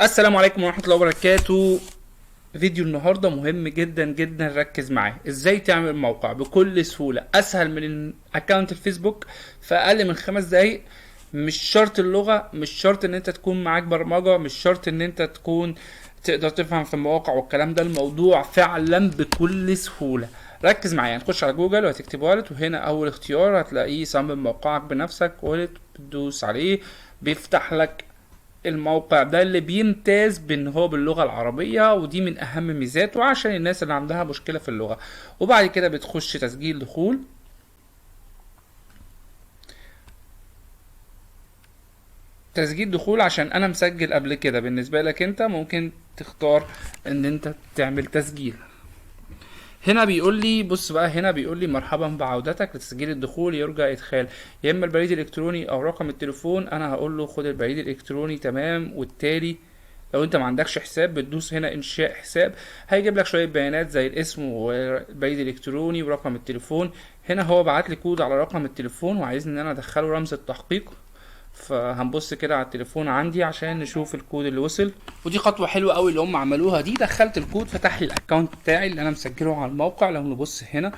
السلام عليكم ورحمة الله وبركاته. فيديو النهاردة مهم جدا جدا، ركز معايا. ازاي تعمل موقع بكل سهولة، اسهل من اكونت الفيسبوك في اقل من 5 دقايق. مش شرط اللغة، مش شرط ان انت تكون معاك برمجة، مش شرط ان انت تكون تقدر تفهم في المواقع والكلام ده. الموضوع فعلا بكل سهولة. ركز معايا، هتخش على جوجل وهتكتب والت، وهنا اول اختيار هتلاقيه صمم موقعك بنفسك. والت بتدوس عليه بيفتح لك الموقع ده اللي بيمتاز بان هو باللغة العربية، ودي من اهم ميزاته عشان الناس اللي عندها مشكلة في اللغة. وبعد كده بتخش تسجيل دخول. تسجيل دخول عشان انا مسجل قبل كده، بالنسبة لك انت ممكن تختار ان انت تعمل تسجيل. هنا بيقول لي بص بقى، هنا بيقول لي مرحبا بعودتك لتسجيل الدخول، يرجى ادخال يا اما البريد الالكتروني او رقم التليفون. انا هقول له خد البريد الالكتروني، تمام. والتالي لو انت ما عندكش حساب بتدوس هنا انشاء حساب، هيجيب لك شويه بيانات زي الاسم والبريد الالكتروني ورقم التليفون. هنا هو بعت لي كود على رقم التليفون وعايزني ان انا ادخله رمز التحقيق، فهنبص كده على التليفون عندي عشان نشوف الكود اللي وصل. ودي خطوه حلوه قوي اللي هم عملوها دي، دخلت الكود فتح لي الاكونت بتاعي اللي انا مسجله على الموقع. لو نبص هنا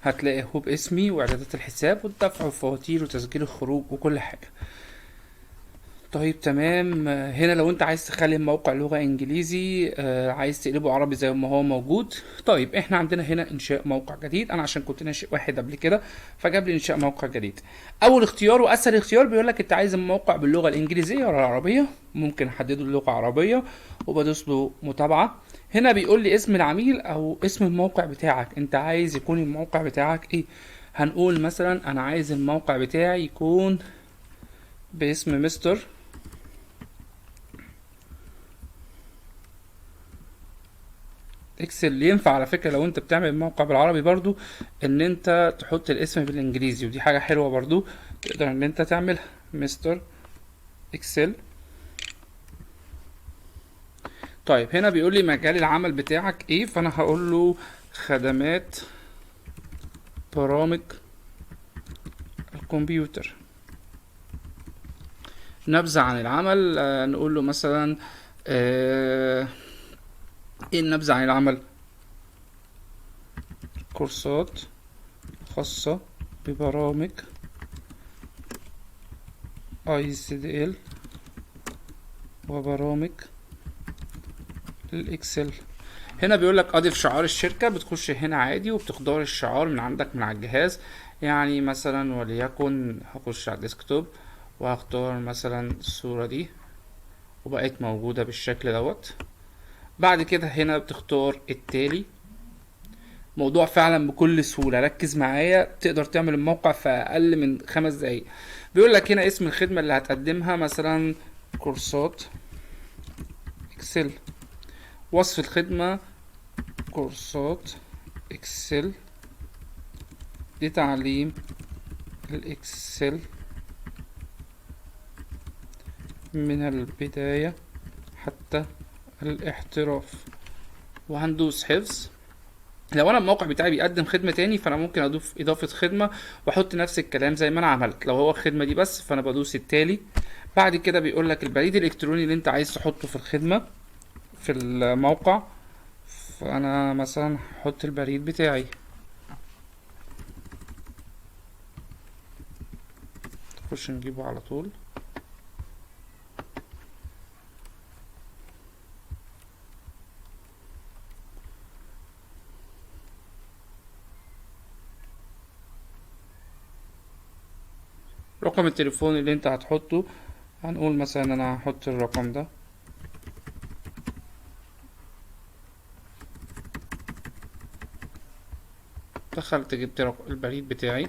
هتلاقي هو باسمي واعدادات الحساب والدفع والفواتير وتسجيل الخروج وكل حاجه. طيب تمام. هنا لو انت عايز تخلي الموقع لغة انجليزي، عايز تقلبه عربي زي ما هو موجود. طيب احنا عندنا هنا انشاء موقع جديد، انا عشان كنت ناشئ واحد قبل كده فجاب لي انشاء موقع جديد. اول اختيار واسهل اختيار بيقول لك انت عايز الموقع باللغة الانجليزية ولا العربية. ممكن احدده اللغة عربية وبدوس له متابعة. هنا بيقول لي اسم العميل او اسم الموقع بتاعك، انت عايز يكون الموقع بتاعك ايه. هنقول مثلا انا عايز الموقع بتاعي يكون باسم مستر اكسل. ينفع على فكرة لو انت بتعمل موقع بالعربي برضو ان انت تحط الاسم بالانجليزي، ودي حاجة حلوة برضو تقدر ان انت تعملها. مستر اكسل. طيب هنا بيقول لي مجال العمل بتاعك ايه، فانا هقول له خدمات برامج الكمبيوتر. نبذة عن العمل، نقول له مثلا ايه النبذة عن العمل. كورسات خاصة ببرامج ICDL وبرامج الاكسل. هنا بيقول لك اضيف شعار الشركة، بتخش هنا عادي وبتختار الشعار من عندك من على الجهاز. يعني مثلا وليكن هخش على الديسكتوب وهختار مثلا الصورة دي وبقت موجودة بالشكل دوت. بعد كده هنا بتختار التالي. موضوع فعلا بكل سهولة، ركز معايا، تقدر تعمل الموقع في اقل من 5 دقايق. بيقول لك هنا اسم الخدمة اللي هتقدمها، مثلا كورسات اكسل. وصف الخدمة كورسات اكسل لتعليم الاكسل من البداية حتى الاحتراف. وهندوس حفظ. لو انا الموقع بتاعي بيقدم خدمة تاني فانا ممكن اضيف اضافة خدمة واحط نفس الكلام زي ما انا عملت. لو هو الخدمة دي بس فانا بدوس التالي. بعد كده بيقول لك البريد الالكتروني اللي انت عايز تحطه في الخدمة في الموقع، فانا مثلا هحط البريد بتاعي. نخش نجيبه على طول. رقم التليفون اللي انت هتحطه، هنقول مثلا انا هحط الرقم ده. دخلت جبت البريد بتاعي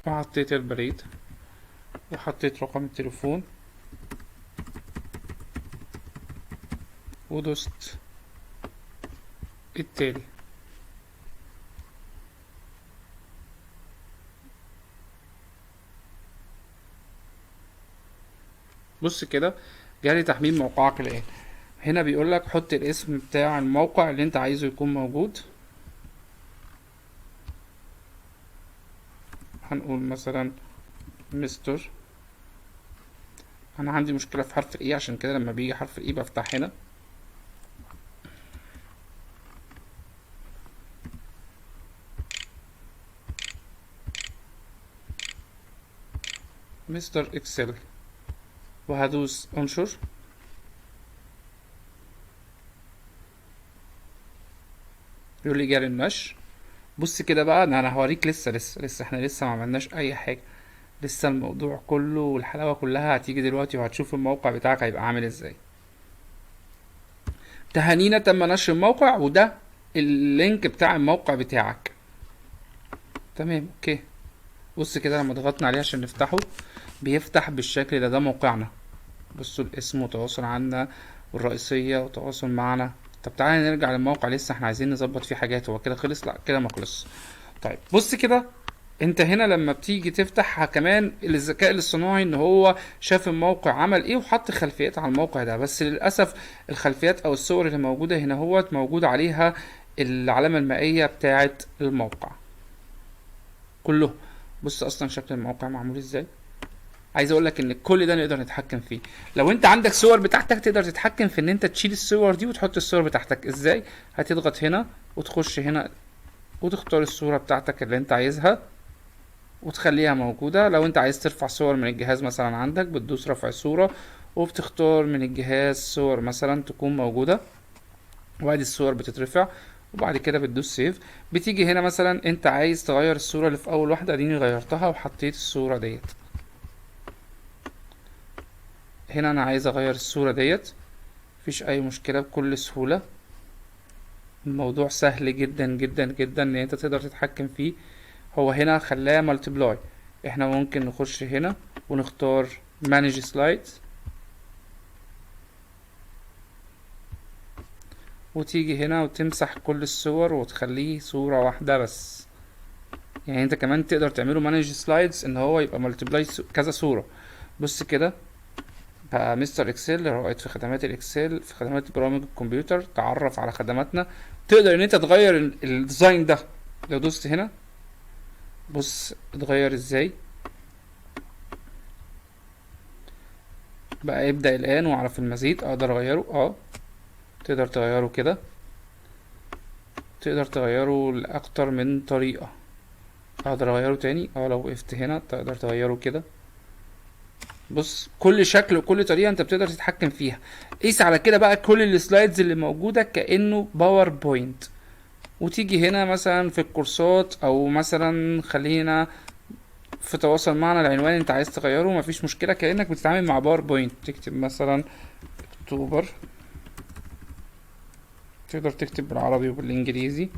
وحطيت البريد وحطيت رقم التليفون ودوست التالي. بص كده جالي تحميل موقعك الان. هنا بيقول لك حط الاسم بتاع الموقع اللي انت عايزه يكون موجود. هنقول مثلا مستر، انا عندي مشكلة في حرف الاي، عشان كده لما بيجي حرف الاي بفتح هنا. مستر اكسل، وهدوس انشر. يقول لي جاري النشر. بص كده بقى، انا هوريك لسه احنا لسه ما عملناش اي حاجة. لسه الموضوع كله والحلاوة كلها هتيجي دلوقتي، وهتشوف الموقع بتاعك هيبقى عامل ازاي. تهانينا تم نشر الموقع، وده اللينك بتاع الموقع بتاعك. تمام، اوكي. بص كده لما ضغطنا عليه عشان نفتحه بيفتح بالشكل ده موقعنا. بصوا الاسم وتواصل عنا والرئيسية وتواصل معنا. طب تعالى نرجع للموقع، لسه احنا عايزين نظبط فيه حاجات. هو كده خلص؟ لا كده ما خلص. طيب بص كده، انت هنا لما بتيجي تفتح كمان الذكاء الاصطناعي ان هو شاف الموقع عمل ايه وحط خلفيات على الموقع ده. بس للاسف الخلفيات او الصور اللي موجوده هنا هو موجود عليها العلامه المائيه بتاعه الموقع كله. بص اصلا شكل الموقع معمول ازاي. عايز اقول لك ان كل ده نقدر نتحكم فيه. لو انت عندك صور بتاعتك تقدر تتحكم في ان انت تشيل الصور دي وتحط الصور بتاعتك ازاي. هتضغط هنا وتخش هنا وتختار الصورة بتاعتك اللي انت عايزها وتخليها موجودة. لو انت عايز ترفع صور من الجهاز مثلا عندك بتدوس رفع صورة، وبتختار من الجهاز صور مثلا تكون موجودة، وادي الصور بتترفع. وبعد كده بتدوس سيف. بتيجي هنا مثلا انت عايز تغير الصورة اللي في اول واحدة، اديني غيرتها وحطيت الصورة ديت. هنا انا عايز اغير الصورة ديت، مفيش اي مشكلة بكل سهولة. الموضوع سهل جدا جدا جدا ان انت تقدر تتحكم فيه. هو هنا خلاه مالتيبلاي. احنا ممكن نخش هنا ونختار مانج سلايدز، وتيجي هنا وتمسح كل الصور وتخليه صورة واحدة بس. يعني انت كمان تقدر تعمله مانج سلايدز ان هو يبقى مالتيبلاي كذا صورة. بص كده بقى مستر اكسل رائد في خدمات الاكسل، في خدمات برامج الكمبيوتر. تعرف على خدماتنا. تقدر ان انت تغير الديزاين ده. لو دوست هنا بص اتغير ازاي بقى. يبدأ الآن واعرف المزيد. اقدر اغيره تقدر تغيره كده، تقدر تغيره لأكتر من طريقة. اقدر اغيره تاني لو وقفت هنا تقدر تغيره كده. بص كل شكل وكل طريقة انت بتقدر تتحكم فيها. قيس على كده بقى كل السلايدز اللي موجودة كأنه باوربوينت. وتيجي هنا مثلا في الكورسات، او مثلا خلينا في تواصل معنا، العنوان انت عايز تغيره مفيش مشكلة، كأنك بتتعامل مع باوربوينت. تكتب مثلا اكتوبر، تقدر تكتب بالعربي وبالانجليزي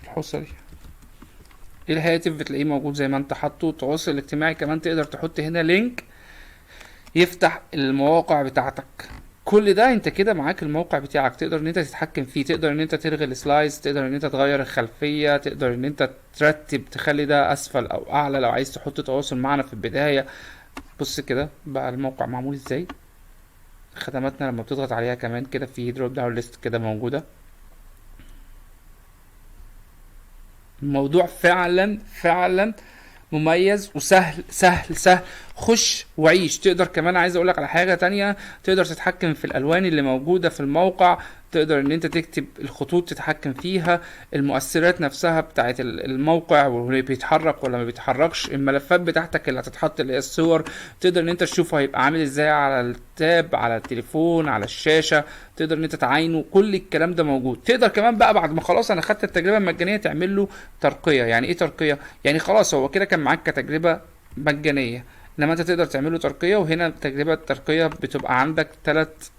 الحصري. الهاتف بتلاقيه موجود زي ما انت حاطه. التواصل الاجتماعي كمان تقدر تحط هنا لينك يفتح المواقع بتاعتك. كل ده انت كده معاك الموقع بتاعك، تقدر ان انت تتحكم فيه. تقدر ان انت تلغي السلايدز، تقدر ان انت تغير الخلفية، تقدر ان انت ترتب تخلي ده اسفل او اعلى لو عايز تحط تواصل معنا في البداية. بص كده بقى الموقع معمول ازاي. خدماتنا لما بتضغط عليها كمان كده في دروب داون ليست كده موجودة. الموضوع فعلا فعلا مميز وسهل سهل سهل. خش وعيش. تقدر كمان، عايز اقولك على حاجة تانية، تقدر تتحكم في الالوان اللي موجودة في الموقع. تقدر ان انت تكتب الخطوط تتحكم فيها، المؤثرات نفسها بتاعت الموقع واللي بيتحرك ولا ما بيتحركش، الملفات بتاعتك اللي هتتحط اللي هي الصور. تقدر ان انت تشوفه هيبقى عامل ازاي على التاب، على التليفون، على الشاشة. تقدر ان انت تعاينه. كل الكلام ده موجود. تقدر كمان بقى بعد ما خلاص انا خدت التجربة المجانية تعمل له ترقية. يعني ايه ترقية؟ يعني خلاص هو كده كان معاك كتجربة مجانية، انما انت تقدر تعمله ترقية. وهنا تجربة الترقية بتبقى عندك 3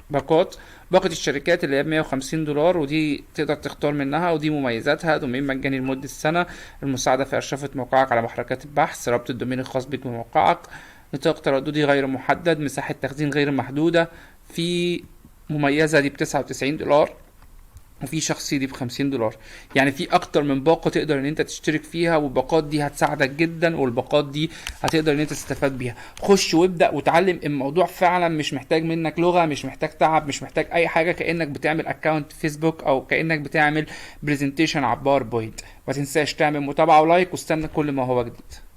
باقات. باقة الشركات اللي هي $150، ودي تقدر تختار منها، ودي مميزاتها: دومين مجاني لمدة سنة، المساعدة في إرشافة موقعك على محركات البحث، ربط الدومين الخاص بك بموقعك، نطاق ترددي غير محدد، مساحة تخزين غير محدودة. في مميزة دي $99. وفي شخص دي ب50 دولار. يعني في اكتر من باقة تقدر ان انت تشترك فيها، والباقات دي هتساعدك جدا، والباقات دي هتقدر ان انت تستفاد بيها. خش وابدأ وتعلم. الموضوع فعلا مش محتاج منك لغة، مش محتاج تعب، مش محتاج اي حاجة، كأنك بتعمل اكونت فيسبوك او كأنك بتعمل برزنتيشن على باوربوينت. ما تنساش تعمل متابعة ولايك، واستنى كل ما هو جديد.